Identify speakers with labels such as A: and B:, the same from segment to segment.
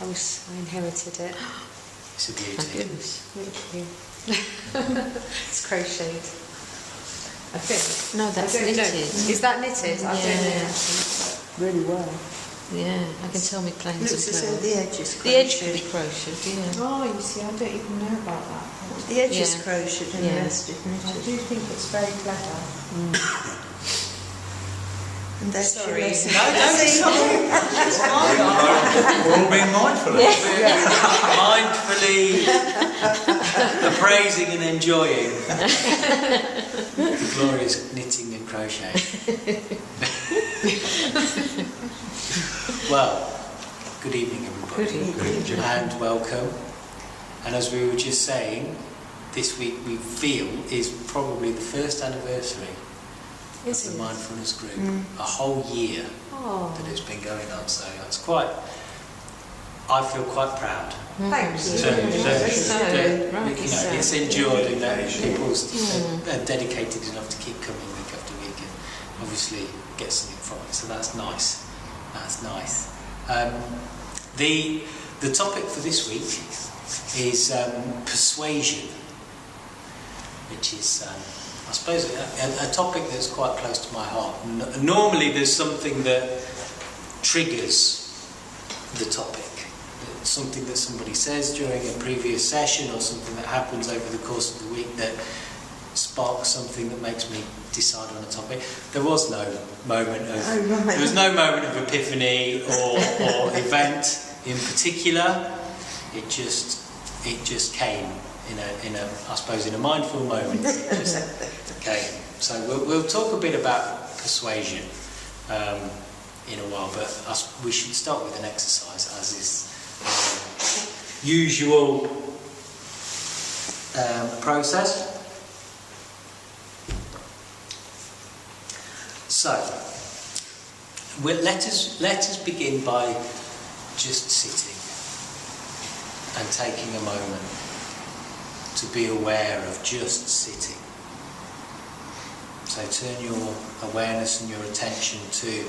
A: I inherited it.
B: It's a beauty.
A: Thank you. It's crocheted. I think.
C: No, that's knitted.
A: Is that knitted? I don't know.
D: Really well.
C: Yeah, I can tell me planes
D: Looks
C: and
D: as though
C: pearls.
D: the edge is
C: The edge
D: crocheted.
C: could be crocheted, yeah.
A: Oh, you see, I don't even know about that.
D: The edge is
C: Yeah.
D: crocheted and
C: Yeah.
D: the rest is
A: I
D: knitted.
A: do think it's very clever.
D: And that's your
A: Sorry.
D: lesson.
B: No, don't be sorry. It's fine.
E: We're all being mindful of it.
B: Mindfully appraising and enjoying the glorious knitting and crochet. Well, good evening everybody.
A: Good evening.
B: And welcome. And as we were just saying, this week we feel is probably the first anniversary of the Mindfulness Group. A whole year that it's been going on, so it's quite, I feel quite proud.
A: Thank you.
B: It's endured and that people are dedicated enough to keep coming week after week and obviously get something from it, so that's nice. That's nice. The topic for this week is persuasion, which is I suppose a topic that's quite close to my heart. Normally there's something that triggers the topic, something that somebody says during a previous session or something that happens over the course of the week that sparks something that makes me decide on a topic. There was no moment of there was no moment of epiphany or event in particular. It just came in a I suppose in a mindful moment. Okay, so we'll talk a bit about persuasion in a while, but we should start with an exercise, as is usual process. So let us begin by just sitting and taking a moment to be aware of just sitting. So turn your awareness and your attention to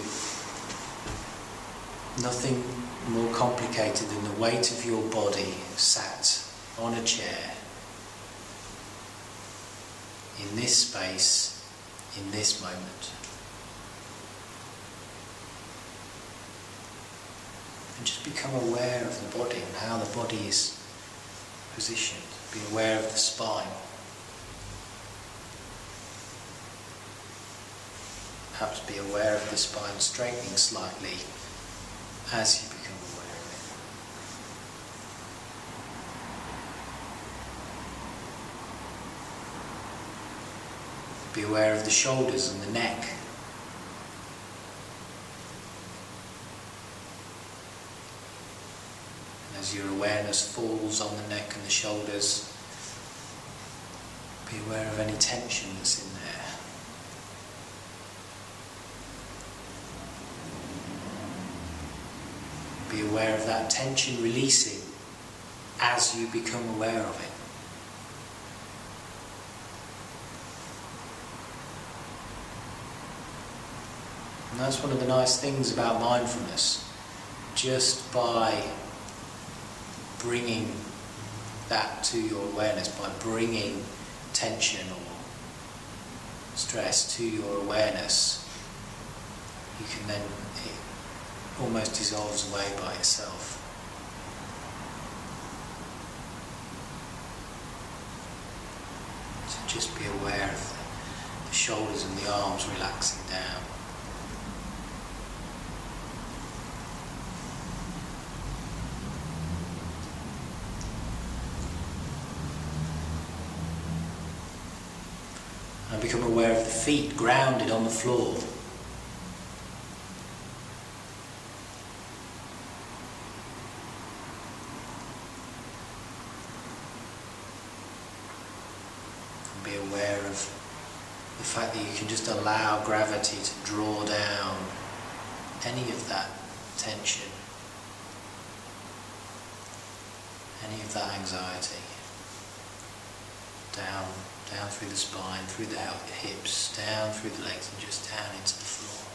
B: nothing more complicated than the weight of your body sat on a chair in this space, in this moment. And just become aware of the body and how the body is positioned. Be aware of the spine. Perhaps be aware of the spine straightening slightly as you become aware of it. Be aware of the shoulders and the neck. As your awareness falls on the neck and the shoulders, be aware of any tension that's in there. Be aware of that tension releasing as you become aware of it. And that's one of the nice things about mindfulness. Just by bringing that to your awareness, by bringing tension or stress to your awareness, you can then, it almost dissolves away by itself. So just be aware of the shoulders and the arms relaxing down. And become aware of the feet grounded on the floor. And be aware of the fact that you can just allow gravity to draw down any of that tension, any of that anxiety, down through the spine, through the hips, down through the legs and just down into the floor.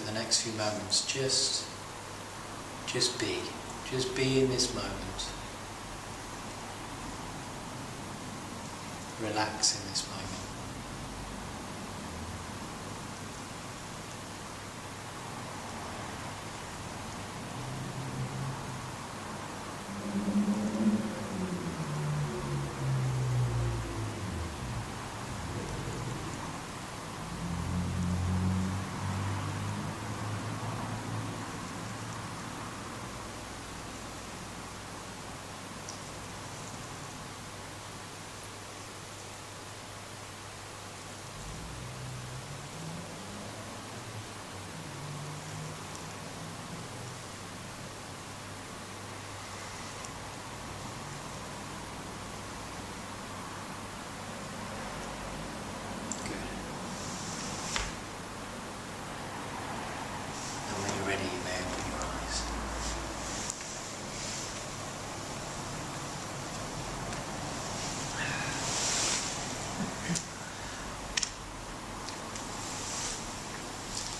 B: the next few moments, just be. Just be in this moment. Relax in this moment.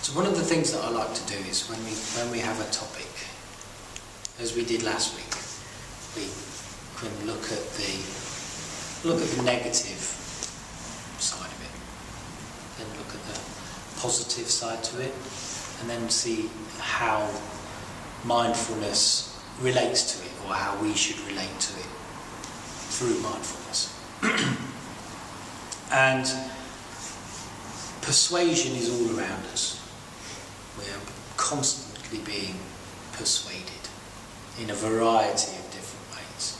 B: So one of the things that I like to do is when we have a topic, as we did last week, we can look at the negative side of it, then look at the positive side to it, and then see how mindfulness relates to it, or how we should relate to it through mindfulness. And persuasion is all around us. We are constantly being persuaded in a variety of different ways.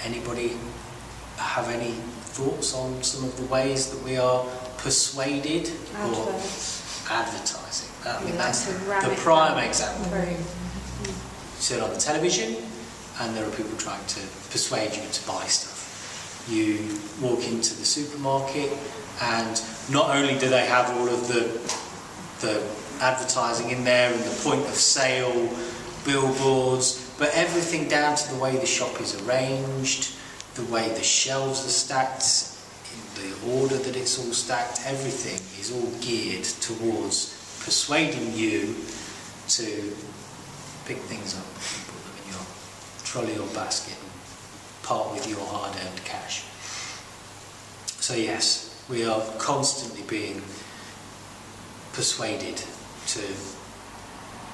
B: Anybody have any thoughts on some of the ways that we are persuaded? Or advertising. I mean, that's the prime example. You sit on the television and there are people trying to persuade you to buy stuff. You walk into the supermarket and not only do they have all of the advertising in there and the point of sale billboards, but everything down to the way the shop is arranged, the way the shelves are stacked, the order that it's all stacked, everything is all geared towards persuading you to pick things up, put them in your trolley or basket and part with your hard-earned cash. So yes, we are constantly being persuaded to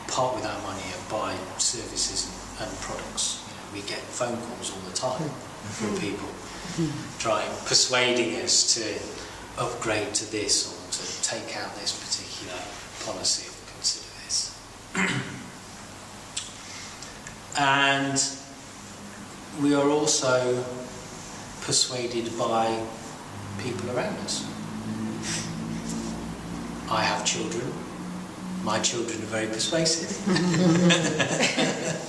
B: part with our money and buy services and products. You know, we get phone calls all the time from people persuading us to upgrade to this or to take out this particular policy or consider this. And we are also persuaded by people around us. I have children. My children are very persuasive.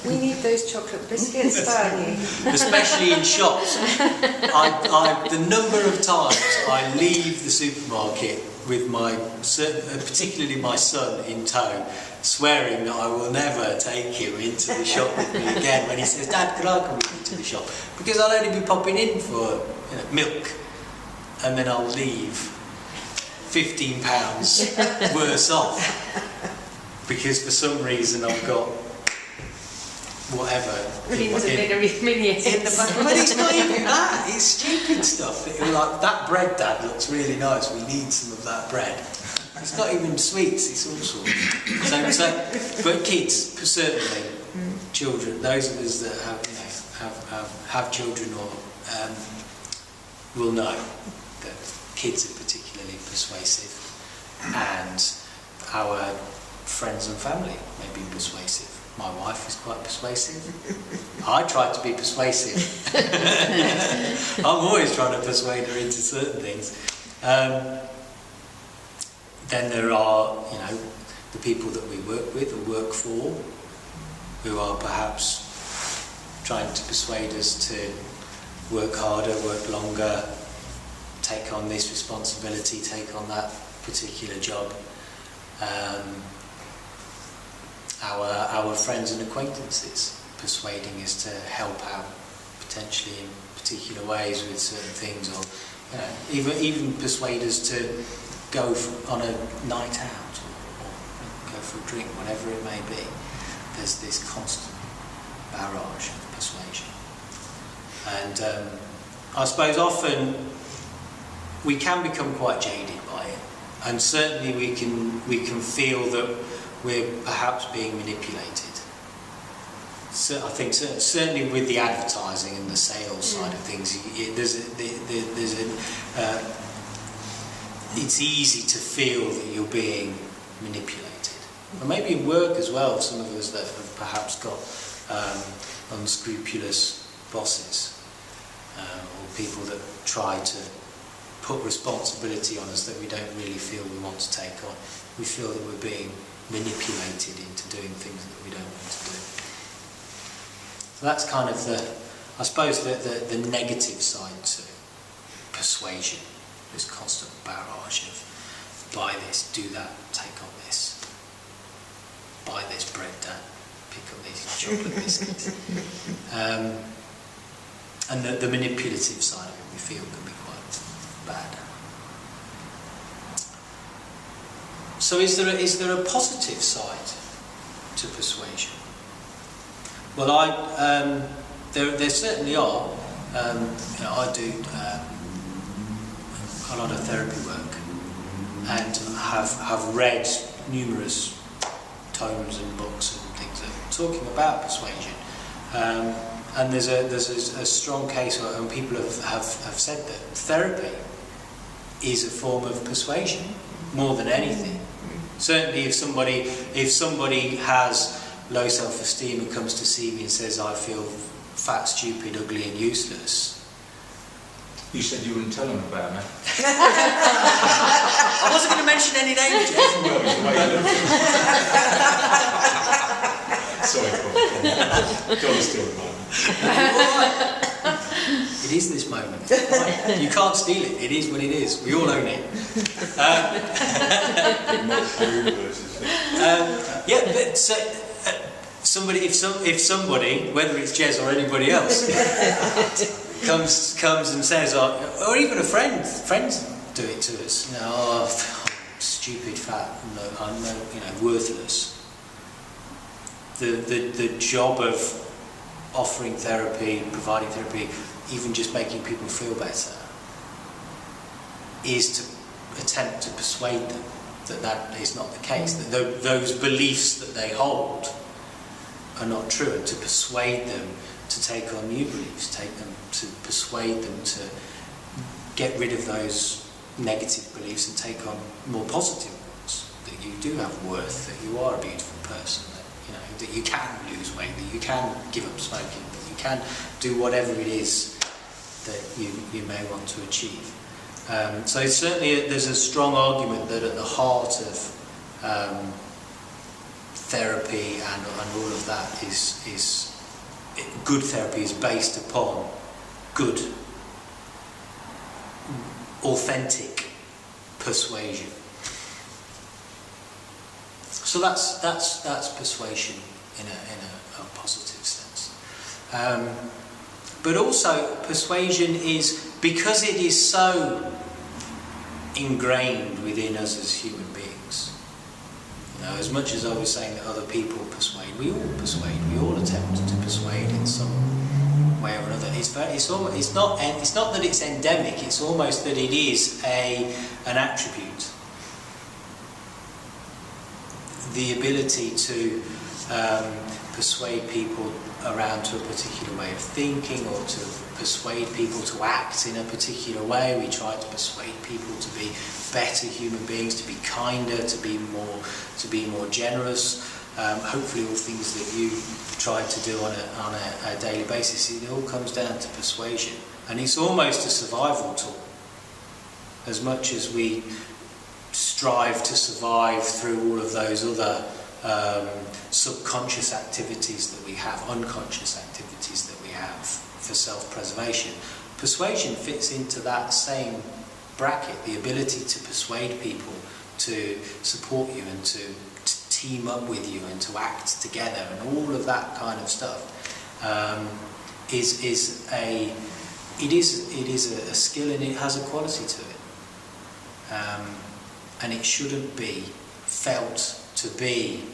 A: We need those chocolate biscuits, don't we?
B: Especially in shops. The number of times I leave the supermarket with particularly my son in tow, swearing that I will never take him into the shop with me again when he says, "Dad, could I come with you to the shop?" Because I'll only be popping in for milk, and then I'll leave £15 worse off. Because for some reason I've got whatever
A: Minions
B: in the back. But it's not even that, it's stupid stuff. It was like, "That bread, Dad, looks really nice, we need some of that bread." It's not even sweets, it's all sorts. But kids, certainly, children, those of us that have children or will know that kids are particularly persuasive, and our friends and family may be persuasive. My wife is quite persuasive. I try to be persuasive. I'm always trying to persuade her into certain things. Then there are, the people that we work with or work for, who are perhaps trying to persuade us to work harder, work longer, take on this responsibility, take on that particular job. Our friends and acquaintances persuading us to help out potentially in particular ways with certain things, or even persuade us to go on a night out or for a drink, whatever it may be. There's this constant barrage of persuasion. And I suppose often we can become quite jaded by it, and certainly we can feel that we're perhaps being manipulated. So I think certainly with the advertising and the sales side of things, it's easy to feel that you're being manipulated. And maybe in work as well, some of us that have perhaps got unscrupulous bosses, or people that try to put responsibility on us that we don't really feel we want to take on. We feel that we're being manipulated into doing things that we don't want to do. So that's kind of I suppose the negative side to persuasion, this constant barrage of buy this, do that, take on this, buy this bread, Dad, pick up these chocolate biscuits. And the manipulative side of it, we feel, can be quite bad. So is there a positive side to persuasion? Well, there certainly are. I do a lot of therapy work and have read numerous tomes and books and things that are talking about persuasion. And there's a strong case, and people have said that therapy is a form of persuasion more than anything. Certainly, if somebody has low self-esteem and comes to see me and says, I feel fat, stupid, ugly and useless.
E: You said you wouldn't tell them about me.
B: I wasn't going to mention any names, Jeff.
E: Sorry, Don't steal the moment.
B: It is this moment. Right? You can't steal it. It is what it is. We all own it. But if somebody, whether it's Jez or anybody else, comes and says, or even a friends do it to us. Stupid, fat, worthless. The job of offering therapy, providing therapy, even just making people feel better, is to attempt to persuade them that is not the case, that those beliefs that they hold are not true, and to persuade them to take on new beliefs, to persuade them to get rid of those negative beliefs and take on more positive ones, that you do have worth, that you are a beautiful person, that you can lose weight, that you can give up smoking, that you can do whatever it is that you may want to achieve. So certainly there's a strong argument that at the heart of therapy and all of that is good therapy is based upon good, authentic persuasion. So that's persuasion in a positive sense. But also persuasion is, because it is so ingrained within us as human beings. As much as I was saying that other people persuade, we all attempt to persuade in some way or another. It's not that it's endemic, it's almost that it is an attribute. The ability to persuade people around to a particular way of thinking, or to persuade people to act in a particular way. We try to persuade people to be better human beings, to be kinder, to be more generous. Hopefully all things that you try to do on a daily basis. It all comes down to persuasion, and it's almost a survival tool. As much as we strive to survive through all of those other subconscious activities that we have, unconscious activities that we have for self-preservation, persuasion fits into that same bracket. The ability to persuade people to support you and to team up with you and to act together and all of that kind of stuff is a skill, and it has a quality to it, and it shouldn't be felt to be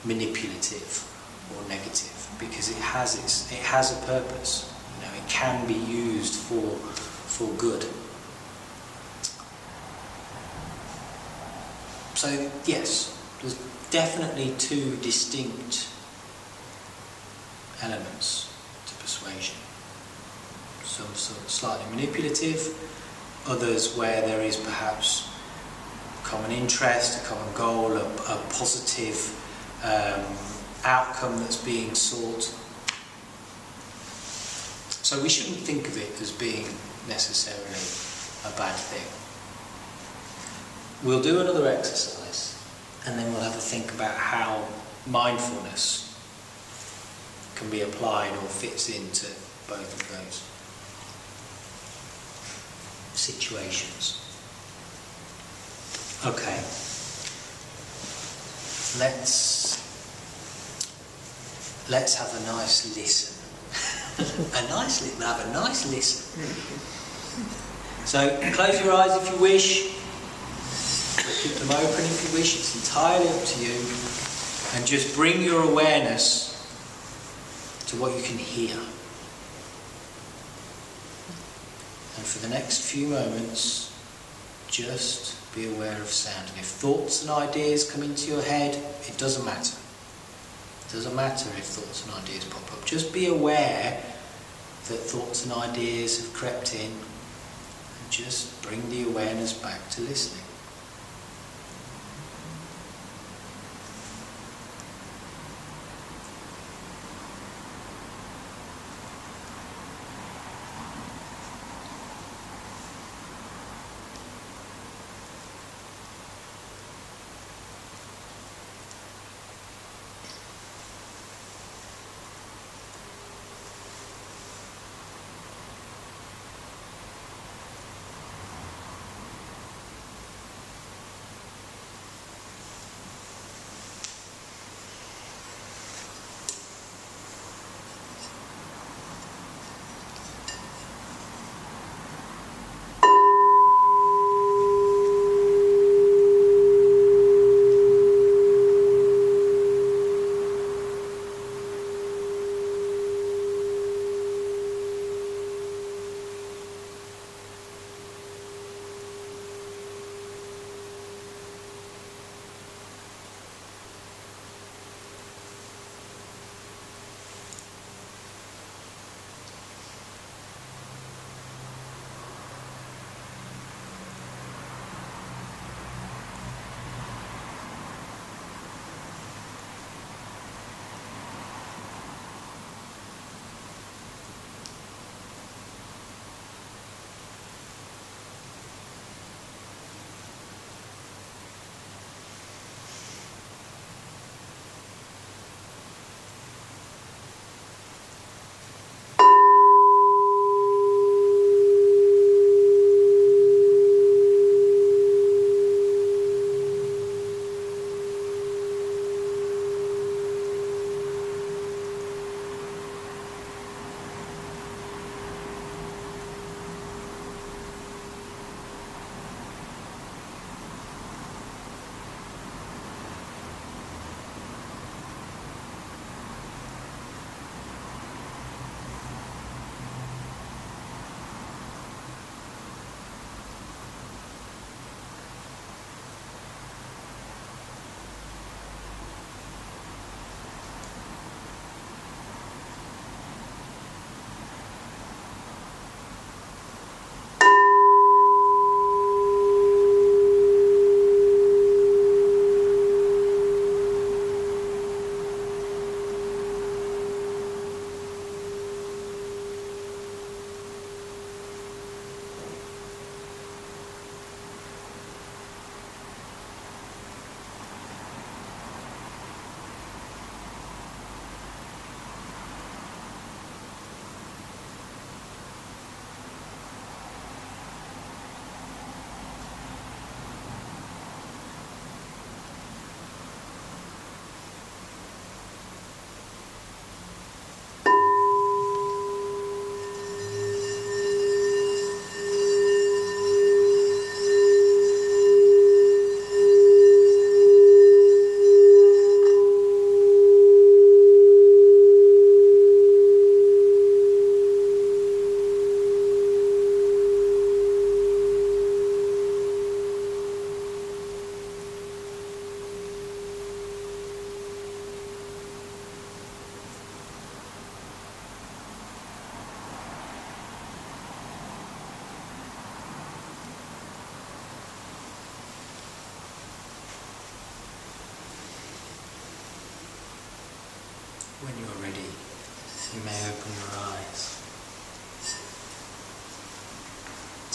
B: manipulative or negative, because it has a purpose. You know, it can be used for good. So yes, there's definitely two distinct elements to persuasion. Some sort of slightly manipulative, others where there is perhaps common interest, a common goal, a positive outcome that's being sought. So we shouldn't think of it as being necessarily a bad thing. We'll do another exercise and then we'll have a think about how mindfulness can be applied or fits into both of those situations. Okay, let's have a nice listen. Have a nice listen. So close your eyes if you wish, or keep them open if you wish. It's entirely up to you. And just bring your awareness to what you can hear. And for the next few moments, just be aware of sound. And if thoughts and ideas come into your head, it doesn't matter. It doesn't matter if thoughts and ideas pop up. Just be aware that thoughts and ideas have crept in, and just bring the awareness back to listening.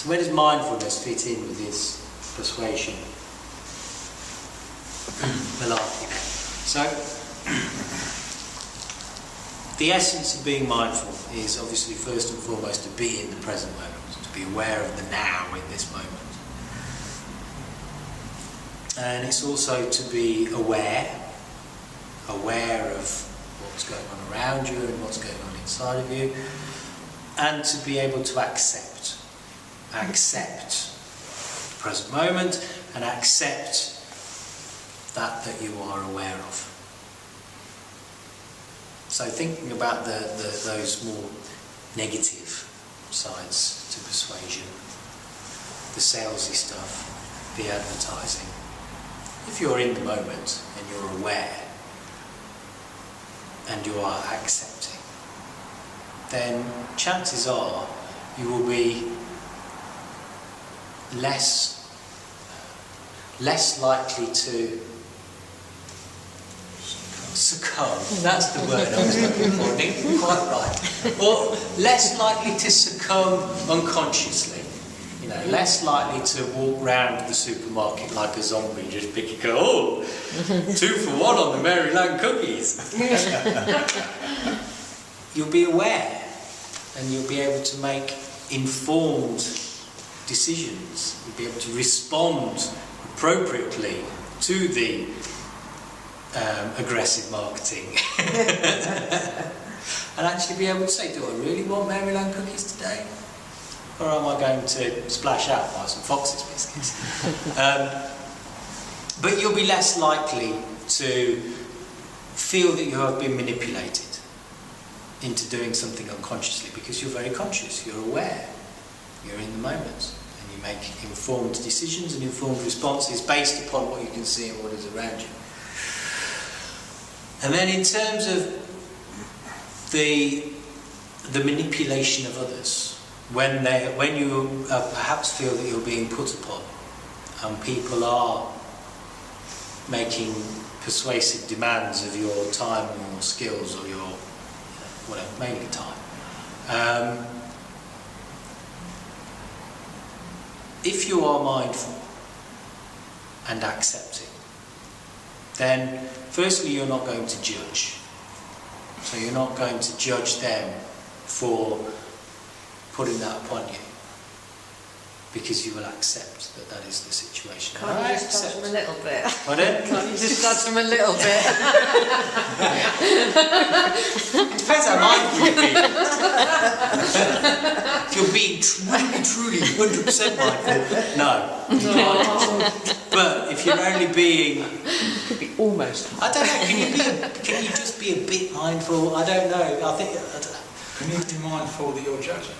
B: So where does mindfulness fit in with this persuasion malarkey? So the essence of being mindful is obviously first and foremost to be in the present moment, to be aware of the now in this moment. And it's also to be aware of what's going on around you and what's going on inside of you, and to be able to accept the present moment and accept that you are aware of. So thinking about those more negative sides to persuasion, the salesy stuff, the advertising. If you're in the moment and you're aware and you are accepting, then chances are you will be less likely to succumb. That's the word I was looking for. Didn't quite right. Or less likely to succumb unconsciously. You know, less likely to walk round the supermarket like a zombie, just picking, oh, 2 for 1 on the Maryland cookies. You'll be aware, and you'll be able to make informed decisions. You'll be able to respond appropriately to the aggressive marketing. And actually be able to say, do I really want Maryland cookies today? Or am I going to splash out by some Fox's biscuits? But you'll be less likely to feel that you have been manipulated into doing something unconsciously, because you're very conscious, you're aware, you're in the moment, and you make informed decisions and informed responses based upon what you can see and what is around you. And then in terms of the manipulation of others, when you perhaps feel that you're being put upon, and people are making persuasive demands of your time or your skills or your, whatever, mainly time. If you are mindful and accepting, then firstly you're not going to judge. So you're not going to judge them for putting that upon you, because you will accept that that is the situation.
A: Can't you just touch them a little bit?
B: Pardon?
A: Can't you just touch them a little bit?
B: It depends how mindful you're being. If you're being truly 100% mindful, no. But if you're only being...
D: Almost.
B: I don't know, can you just be a bit mindful? I don't know. I think...
E: Can you be mindful that you're judging?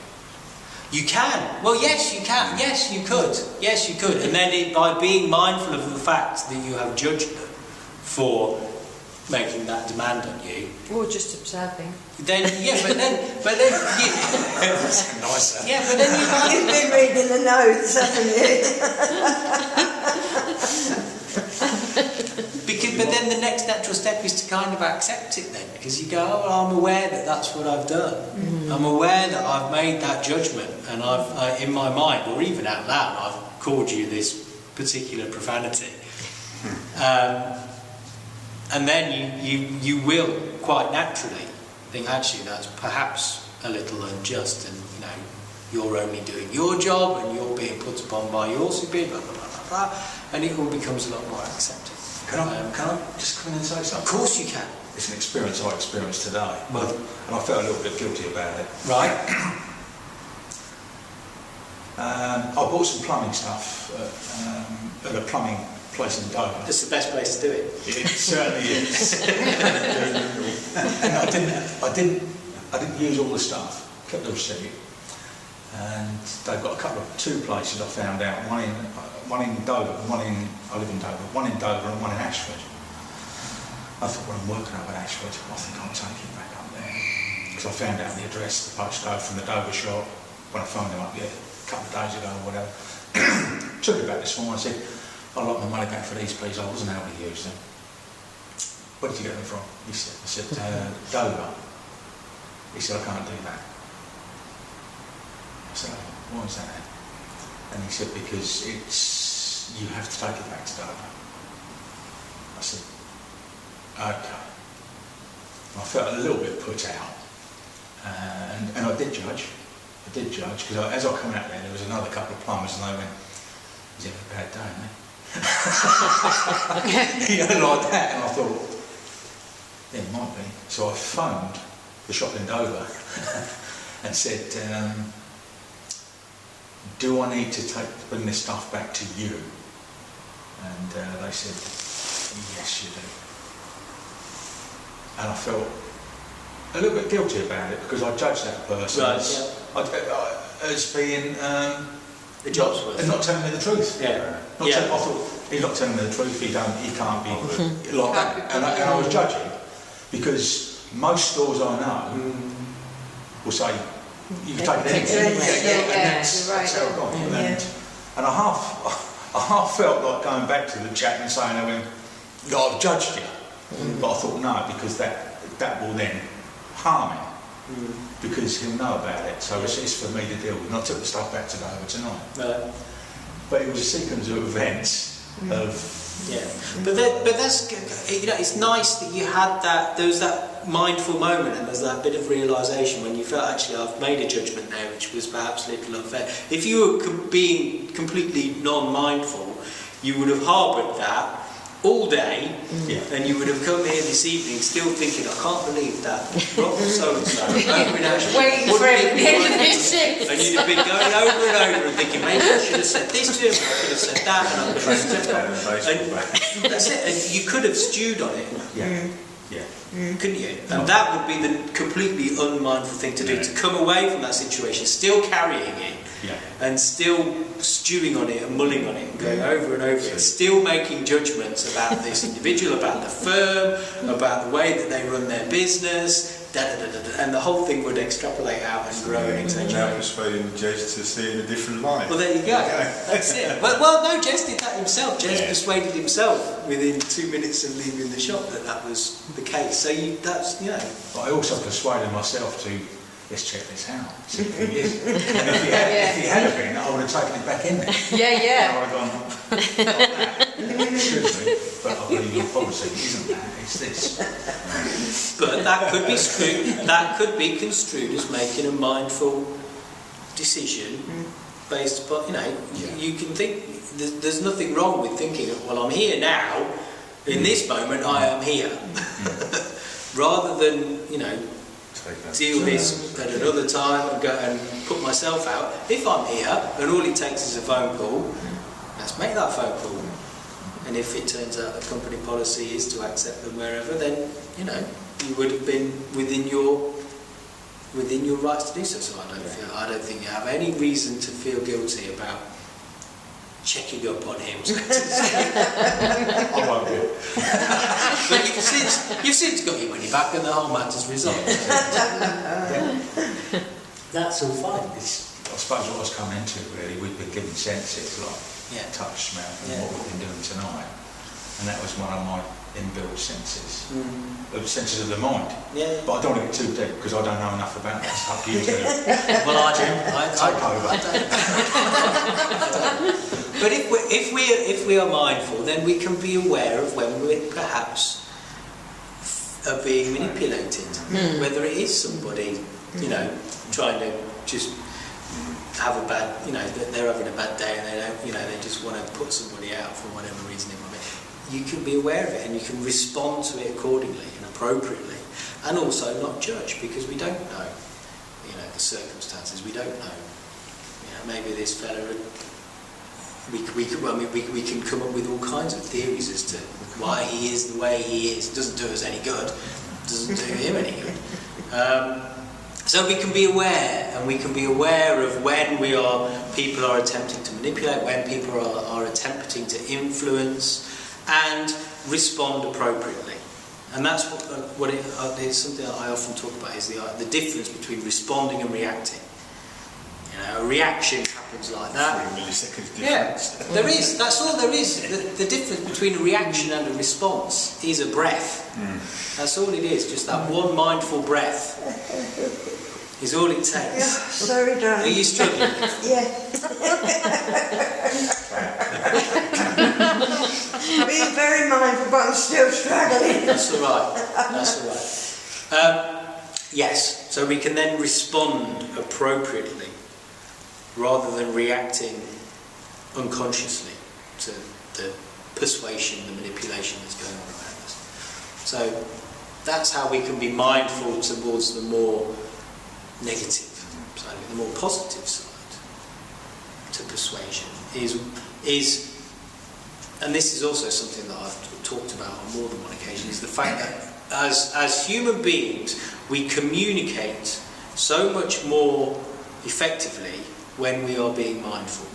B: You can. Well, yes, you can. Yes, you could. Yes, you could. And then by being mindful of the fact that you have judged them for making that demand on you,
A: Or just observing.
B: then yeah, but then
E: That's nicer.
B: yeah, but then
D: You've been reading the notes, haven't
B: but then the next natural step is to kind of accept it then, because you go, oh, I'm aware that that's what I've done. Mm. I'm aware that I've made that judgment, and I've in my mind, or even out loud, I've called you this particular profanity. And then you will quite naturally think, actually, that's perhaps a little unjust, and you're only doing your job and you're being put upon by your superior, blah, blah, blah, blah, blah, and it all becomes a lot more accepted.
E: Can I just come in and say something?
B: Of course you can.
E: It's an experience I experienced today, and I felt a little bit guilty about it.
B: Right.
E: I bought some plumbing stuff at a plumbing place in Dover.
B: That's the best place to do it.
E: It certainly is. And I didn't use all the stuff. Kept the receipt. And they've got two places I found out. One in Dover, I live in Dover. One in Dover and one in Ashford. I thought, when I'm working over at Ashford, I think I'll take it back up there. Because I found out the address, the postcode from the Dover shop when I phoned them up a couple of days ago or whatever. Took it back this morning. I said, I'd like my money back for these, please. I wasn't able to use them. Where did you get them from? He said, Dover. He said, I can't do that. I said, why is that? And he said, because you have to take it back to Dover. I said, okay. I felt a little bit put out, and I did judge. Because as I come out there was another couple of plumbers, and they went, "He's having a bad day, mate." You know, like that, and I thought, yeah, it might be. So I phoned the shop in Dover and said, "Do I need to bring this stuff back to you?" And they said, "Yes, you do." And I felt a little bit guilty about it because I judged that person as being
B: the job's worth.
E: Not telling me the truth.
B: Yeah.
E: I thought, he's not telling me the truth. He can't be like that. And I was judging because most stores I know will say you can take it anywhere. And that's how it got. And I half felt like going back to the chap and saying, I've judged you. But I thought, no, because that will then harm him, because he'll know about it. So it's for me to deal with. And I took the stuff back to Dover tonight. But it was a sequence of events of...
B: Yeah, but that's, you know, it's nice that you had that, there was that mindful moment and there's that bit of realisation when you felt, actually, I've made a judgment there which was perhaps a little unfair. If you were being completely non-mindful, you would have harboured that all day, and you would have come here this evening still thinking, I can't believe that Rob so-and-so
A: waiting for him at the end of his shift.
B: And you'd have been going over and over and thinking, maybe I should have said this to him, I could have said that, and I could have said that. And that's it, and you could have stewed on it. Couldn't you? And that would be the completely unmindful thing to do, to come away from that situation, still carrying it, and still stewing on it and mulling on it and going over and over it, still making judgments about this individual, about the firm, about the way that they run their business, and the whole thing would extrapolate out and grow and exaggerate.
F: Now persuading Jez to see in a different light.
B: Well, there you go. That's it. Well, no, Jez did that himself. Jez persuaded himself within 2 minutes of leaving the shop that was the case. So that's, you know.
E: But I also persuaded myself to, let's check this out. See if he is. And if he had been, I would have taken it back in there.
A: Yeah.
E: I would have gone, excuse me, but I believe your policy isn't that, it's this.
B: But that could be construed as making a mindful decision based upon, you know, you can think, there's nothing wrong with thinking, well, I'm here now, in this moment I am here. Rather than, you know, deal this at another time and go and put myself out. If I'm here and all it takes is a phone call, let's make that phone call. And if it turns out the company policy is to accept them wherever, then, you know, you would have been within your rights to do so. So I don't think you have any reason to feel guilty about checking up on him.
E: I won't do.
B: But you've since got your money back and the whole matter's resolved. That's all fine.
E: I suppose what I was coming into, really, we've been given senses like touch, smell, and what we've been doing tonight, and that was one of my inbuilt senses, the senses of the mind. But I don't want to get too deep because I don't know enough about that stuff. You do.
B: Well, I
E: take over.
B: But if we are mindful, then we can be aware of when we perhaps are being manipulated, whether it is somebody, you know, trying to just have a bad, you know, they're having a bad day and they don't, you know, they just want to put somebody out for whatever reason it might be. You can be aware of it and you can respond to it accordingly and appropriately, and also not judge, because we don't know, you know, the circumstances. We don't know. You know, maybe this fella, we can come up with all kinds of theories as to why he is the way he is. It doesn't do us any good. It doesn't do him any good. So we can be aware, and we can be aware of when people are attempting to manipulate, when people are attempting to influence, and respond appropriately. And that's what it's something that I often talk about, is the difference between responding and reacting. You know, a reaction happens like that.
F: 3 milliseconds difference.
B: Yeah, there is. That's all there is. The difference between a reaction and a response is a breath. That's all it is. Just that one mindful breath is all it takes.
D: Sorry, darling.
B: Are you struggling?
D: Yeah. being very mindful, but I'm still struggling.
B: That's all right. That's all right. Yes, so we can then respond appropriately rather than reacting unconsciously to the persuasion, the manipulation that's going on around us. So that's how we can be mindful towards the more negative side, the more positive side to persuasion is, and this is also something that I've talked about on more than one occasion, is the fact that as human beings we communicate so much more effectively when we are being mindful.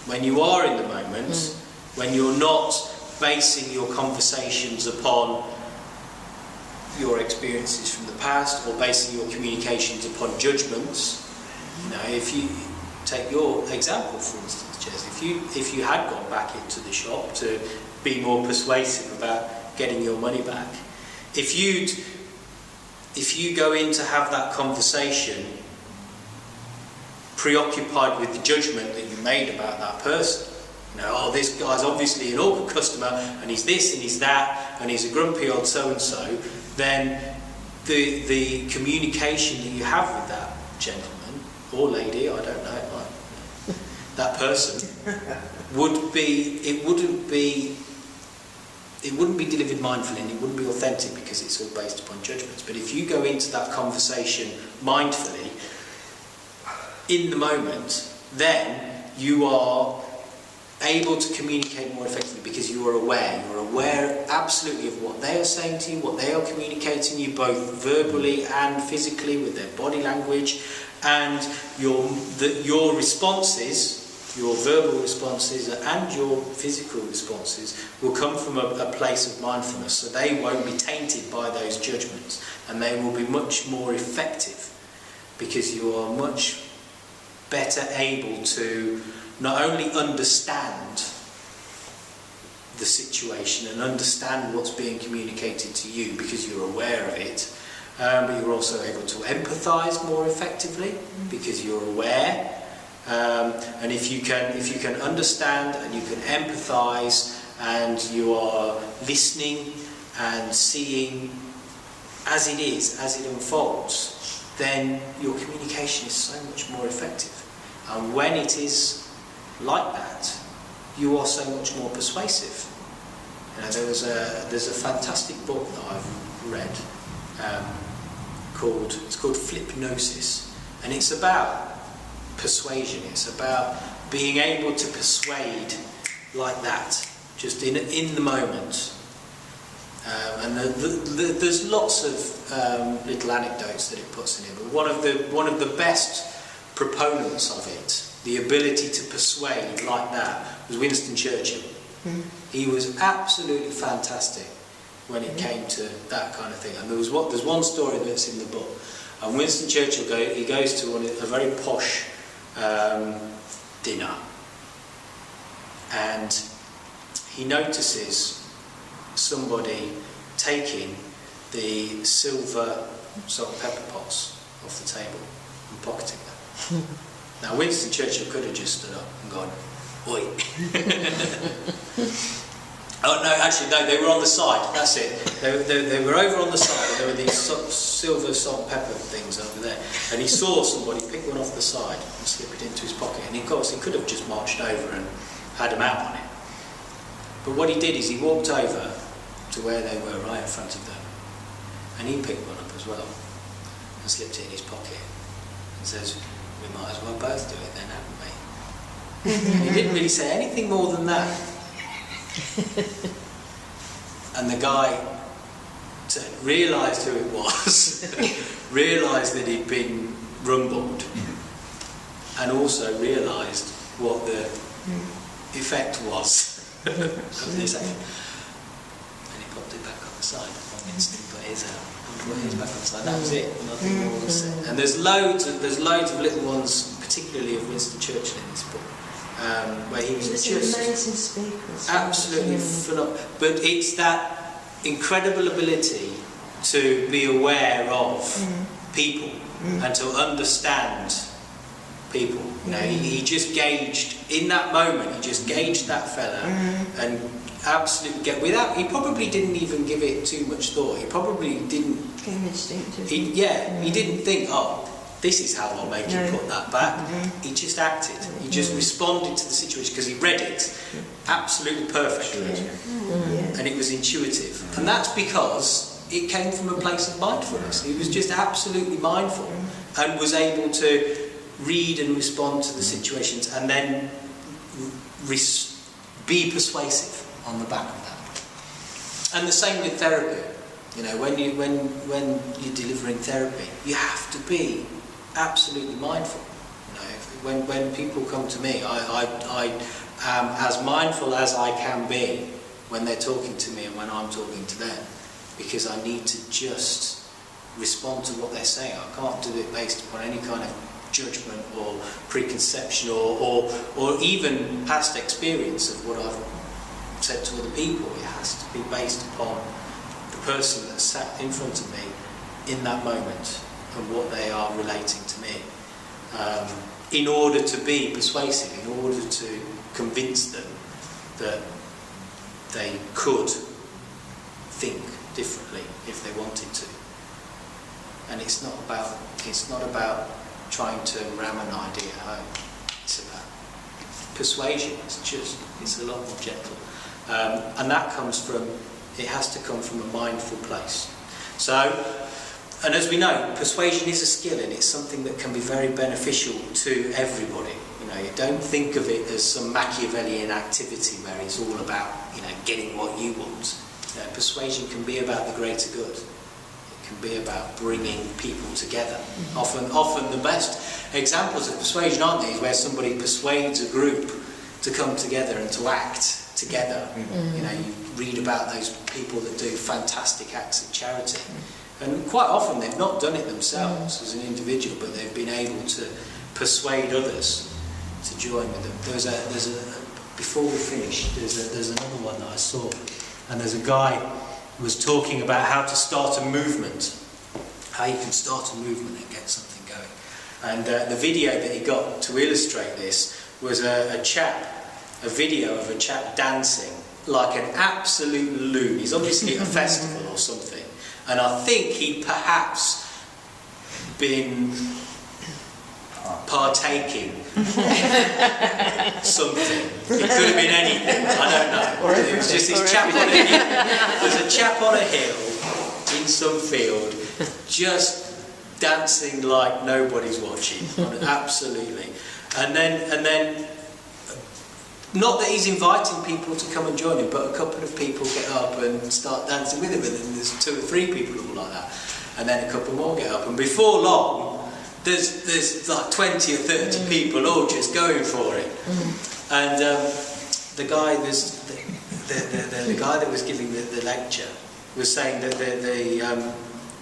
B: When you are in the moment, when you're not basing your conversations upon your experiences from the past or basing your communications upon judgments. You know, if you take your example, for instance, Jez, if you had gone back into the shop to be more persuasive about getting your money back, if you go in to have that conversation preoccupied with the judgment that you made about that person, you know, oh, this guy's obviously an awkward customer and he's this and he's that and he's a grumpy old so-and-so, then the communication that you have with that gentleman or lady, I don't know, that person, wouldn't be delivered mindfully and it wouldn't be authentic because it's all based upon judgments. But if you go into that conversation mindfully, in the moment, then you are able to communicate more effectively because you are aware. You're aware absolutely of what they are saying to you, what they are communicating to you, both verbally and physically with their body language, and your responses, your verbal responses and your physical responses will come from a place of mindfulness, so they won't be tainted by those judgments and they will be much more effective because you are much better able to not only understand the situation and understand what's being communicated to you because you're aware of it, but you're also able to empathise more effectively because you're aware. And if you can understand and you can empathise and you are listening and seeing as it is, as it unfolds, then your communication is so much more effective. And when it is like that, you are so much more persuasive. You know, there's a fantastic book that I've read called Flipnosis, and it's about persuasion. It's about being able to persuade like that, just in the moment. And there's lots of little anecdotes that it puts in here, but one of the best proponents of it, the ability to persuade like that, was Winston Churchill. He was absolutely fantastic when it came to that kind of thing. And there's one story that's in the book. And Winston Churchill goes to a very posh dinner, and he notices somebody taking the silver salt and pepper pots off the table and pocketing them. Now Winston Churchill could have just stood up and gone, oi. Oh no, actually no, they were on the side, that's it. They were over on the side, there were these silver salt and pepper things over there. And he saw somebody pick one off the side and slip it into his pocket. And of course he could have just marched over and had them out on it. But what he did is he walked over to where they were, right in front of them. And he picked one up as well and slipped it in his pocket. And says, we might as well both do it then, haven't we? He didn't really say anything more than that. And the guy realised who it was, realised that he'd been rumbled, and also realised what the effect was of this action. And he popped it back on the side. Winston put his out, put his back on the side. That was it. Nothing more was said. And there's loads of little ones, particularly of Winston Churchill in this book. Where he was just
D: amazing speaker.
B: absolutely phenomenal. But it's that incredible ability to be aware of people and to understand people. You know, he just gauged in that moment. He just gauged that fella and absolutely get without. He probably didn't even give it too much thought. He probably didn't.
D: Came instinctive.
B: He didn't think, oh, this is how I'll make you put that back. He just acted. He just responded to the situation because he read it absolutely perfectly, and it was intuitive. And that's because it came from a place of mindfulness. He was just absolutely mindful and was able to read and respond to the situations, and then be persuasive on the back of that. And the same with therapy. You know, when you're delivering therapy, you have to be absolutely mindful. You know, when people come to me, I am as mindful as I can be when they're talking to me and when I'm talking to them, because I need to just respond to what they're saying. I can't do it based upon any kind of judgment or preconception or even past experience of what I've said to other people. It has to be based upon the person that sat in front of me in that moment and what they are relating to me, in order to be persuasive, in order to convince them that they could think differently if they wanted to. And it's not about trying to ram an idea home. It's about persuasion. It's a lot more gentle, and that comes from. It has to come from a mindful place. So, and as we know, persuasion is a skill, and it's something that can be very beneficial to everybody. You know, you don't think of it as some Machiavellian activity where it's all about, you know, getting what you want. You know, persuasion can be about the greater good. It can be about bringing people together. Often the best examples of persuasion, aren't these, where somebody persuades a group to come together and to act together. You know, you read about those people that do fantastic acts of charity, and quite often they've not done it themselves as an individual, but they've been able to persuade others to join with them. There's a before we finish, there's another one that I saw, and there's a guy who was talking about how to start a movement, how you can start a movement and get something going. And the video that he got to illustrate this was a video of a chap dancing like an absolute loon. He's obviously at a festival or something, and I think he'd perhaps been partaking something. It could have been anything, I don't know. It was just this chap on a hill. There's a chap on a hill in some field just dancing like nobody's watching. Absolutely. And then not that he's inviting people to come and join him, but a couple of people get up and start dancing with him, and then there's 2 or 3 people all like that, and then a couple more get up, and before long there's like 20 or 30 people all just going for it. And the guy that was giving the lecture was saying that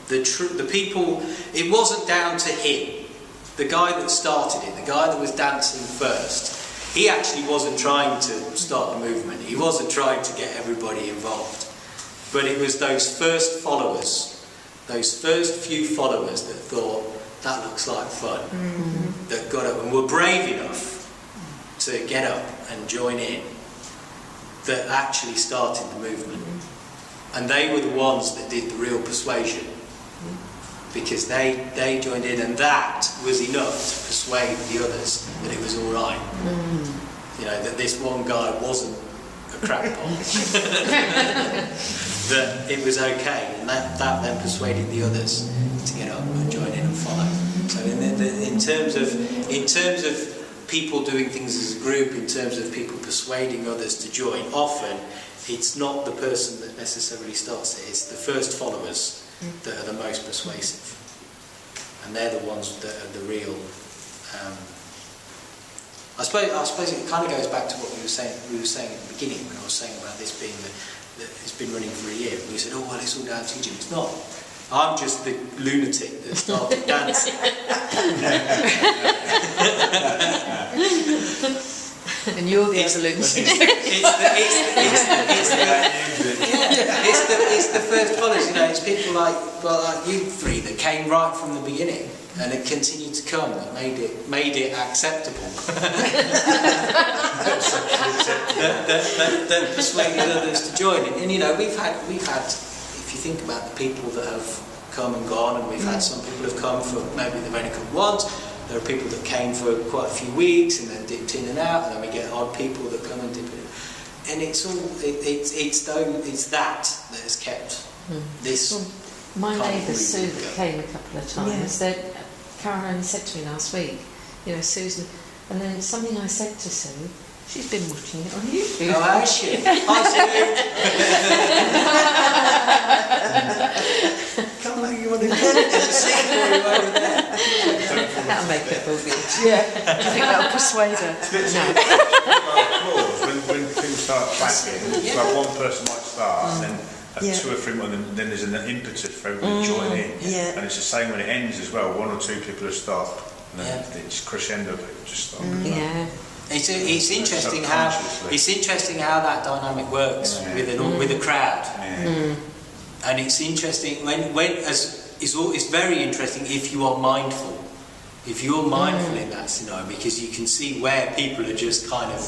B: the people, it wasn't down to him, the guy that started it, the guy that was dancing first. He actually wasn't trying to start the movement. He wasn't trying to get everybody involved. But it was those first followers, those first few followers that thought, that looks like fun, that got up and were brave enough to get up and join in, that actually started the movement. And they were the ones that did the real persuasion, because they joined in, and that was enough to persuade the others that it was all right. You know, that this one guy wasn't a crackpot, that it was okay, and that then persuaded the others to get up and join in and follow. So in terms of people doing things as a group, in terms of people persuading others to join, often it's not the person that necessarily starts it, it's the first followers that are the most persuasive, and they're the ones that are the real. I suppose it kind of goes back to what we were saying at the beginning, when I was saying about this being that it's been running for a year. We said, oh well, it's all down to you. It's not. I'm just the lunatic that started dancing.
C: And you're the other lunatic.
B: It's the first followers, you know, it's people like you 3 that came right from the beginning and it continued to come, that made it acceptable. that persuaded others to join. And you know, we've had, if you think about the people that have come and gone, and we've had some people who've come for maybe they've only come once. There are people that came for quite a few weeks and then dipped in and out, and then we get odd people that come and dip in. And it's all it's that has kept this.
C: Well, my neighbour Sue came a couple of times.
D: Yeah.
C: Karen only said to me last week, you know, Susan, and then something I said to Sue, she's been watching it on YouTube.
B: Oh, has she? Hi, Sue.
D: Come on, you want to
B: There's a sequel over there.
C: That'll make it all good.
D: Yeah.
C: Do you think that'll persuade her?
F: When things start clapping, like one person might start, and then
D: Yeah.
F: 2 or 3 more, and then there's an impetus for everybody to join in.
D: Yeah.
F: And it's the same when it ends as well. 1 or 2 people have stopped, and then
B: Yeah.
F: it's crescendo. People just stop.
C: Yeah.
B: It's interesting how that dynamic works with a crowd.
F: Yeah.
B: And it's interesting it's very interesting if you are mindful. If you're mindful in that scenario, because you can see where people are just kind of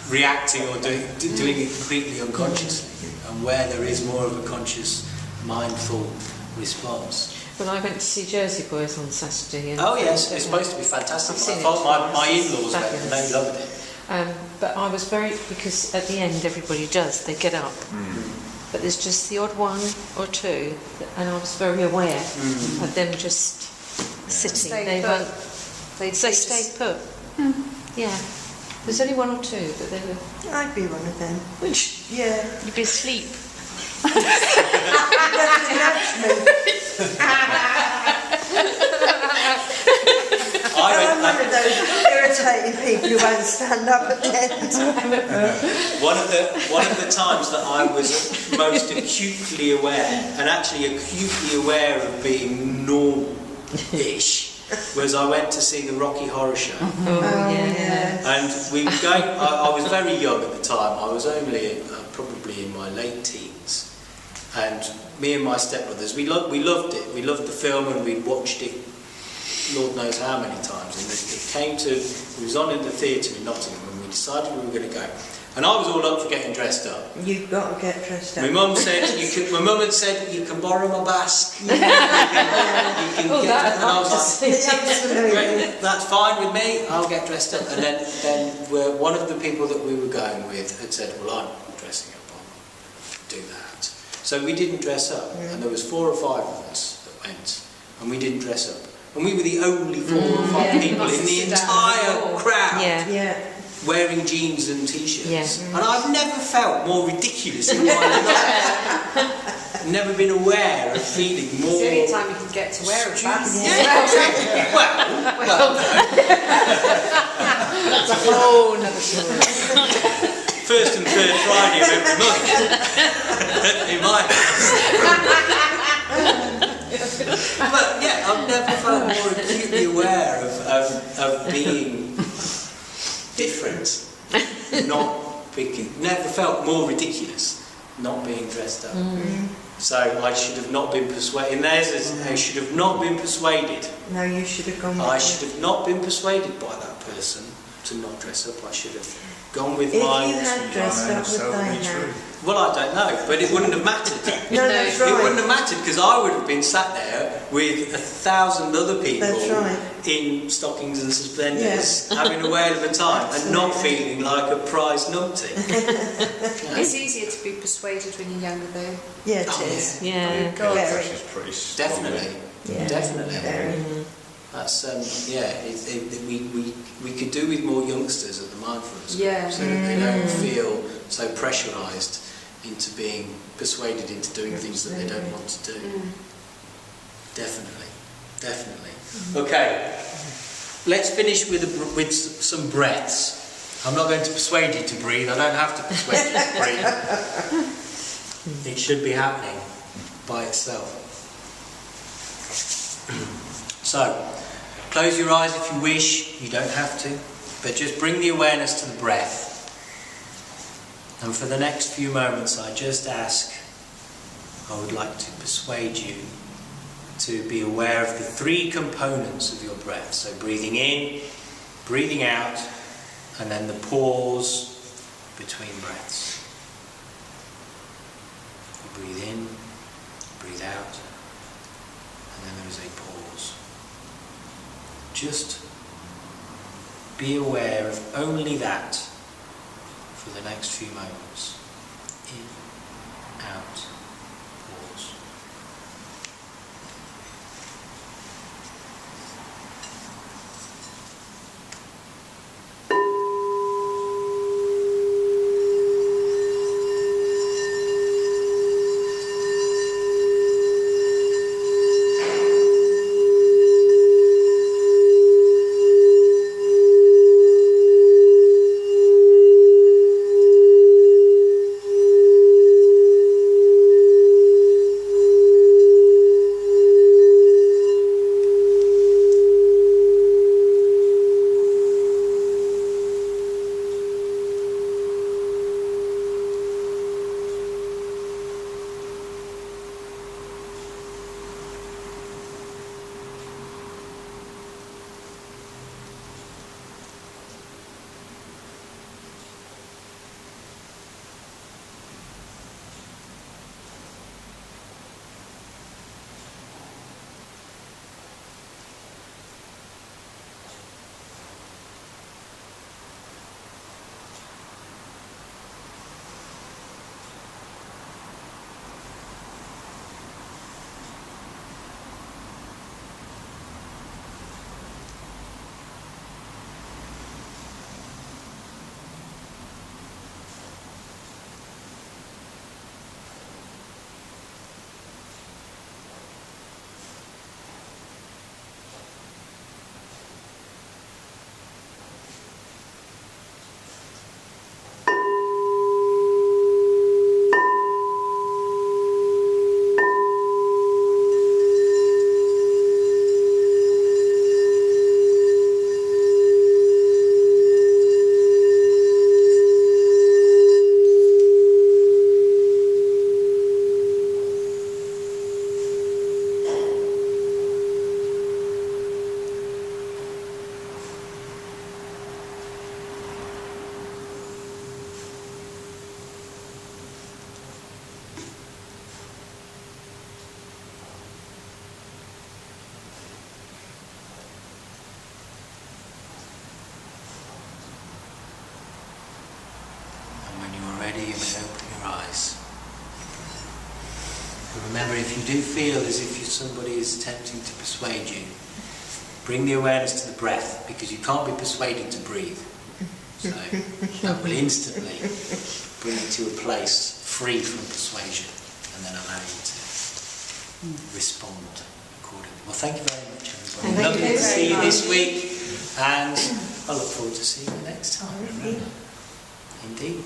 B: reacting or doing it completely unconsciously, and where there is more of a conscious, mindful response.
C: Well, I went to see Jersey Boys on Saturday. And
B: Oh yes, it's supposed to be fantastic.
C: I've seen
B: I
C: it
B: thought my
C: twice.
B: in-laws went and they loved it.
C: But I was because at the end everybody does, they get up. But there's just the odd 1 or 2, and I was very aware of them just sitting.
A: Stay
C: They
A: put.
C: won't. They stay put. Yeah. There's only 1 or 2, but they were.
D: I'd be one of them.
C: Which
D: Yeah.
C: you'd be asleep.
D: I'm one of those irritating people who won't stand up at the end.
B: One of the times that I was most acutely aware, and actually acutely aware of being normal-ish, was I went to see the Rocky Horror Show. And we were going. I was very young at the time. I was only probably in my late teens, and me and my stepbrothers, we loved it. We loved the film, and we watched it, Lord knows how many times. And we was on in the theatre in Nottingham, and we decided we were going to go. And I was all up for getting dressed up.
D: You've got to get dressed up.
B: My mum said my mum had said you can borrow my basque. You can
C: Oh,
B: get
C: that
B: and I was like,
D: Absolutely.
B: great, that's fine with me, I'll get dressed up. And then one of the people that we were going with had said, well, I'm dressing up, I'll do that. So we didn't dress up, and there was 4 or 5 of us that went, and we didn't dress up. And we were the only 4 or 5 people in the entire crowd
D: Yeah.
B: wearing jeans and t-shirts.
C: Yeah.
B: And I've never felt more ridiculous in my life. Never been aware of feeling more...
A: It's the only time you can get to wear a basque.
B: Yeah, exactly. Well,
C: That's a whole another story.
B: first and third Friday of every month in my house. But yeah, I've never felt more acutely aware of being different, never felt more ridiculous not being dressed up. So I should have not been persuaded. I should have not been persuaded.
D: No, you should have gone with
B: I
D: it.
B: should have not been persuaded by that person to not dress up. I should have gone with
D: If
B: my...
D: you had dressed up, would they have?
B: Well, I don't know, but it wouldn't have mattered.
D: No, that's
B: It wouldn't
D: right.
B: have mattered, because I would have been sat there with 1,000 other people
D: That's right.
B: in stockings and suspenders, having a whale of a time, and not feeling like a prize numpty.
A: It's easier to be persuaded when you're younger, though.
D: Yeah, it
B: Oh,
D: is.
C: Yeah.
A: God.
D: Very.
F: It's pretty
B: Definitely,
D: Yeah.
B: definitely.
D: Very.
B: That's we could do with more youngsters at the Mindfulness Group,
A: Yeah.
B: so that they don't feel so pressurised into being persuaded into doing things that they don't want to do. Definitely. Okay, let's finish with some breaths. I'm not going to persuade you to breathe. I don't have to persuade you to breathe. It should be happening by itself. So, close your eyes if you wish. You don't have to, but just bring the awareness to the breath. And for the next few moments, I just ask, I would like to persuade you to be aware of the 3 components of your breath. So breathing in, breathing out, and then the pause between breaths. You breathe in, breathe out, and then there is a pause. Just be aware of only that for the next few moments. In, out, pause. Ready, you may open your eyes. And remember, if you do feel as if somebody is attempting to persuade you, bring the awareness to the breath, because you can't be persuaded to breathe. So that will instantly bring you to a place free from persuasion, and then allow you to respond accordingly. Well, thank you very much, everybody. Lovely to see you this week, and I look forward to seeing you next time. Indeed.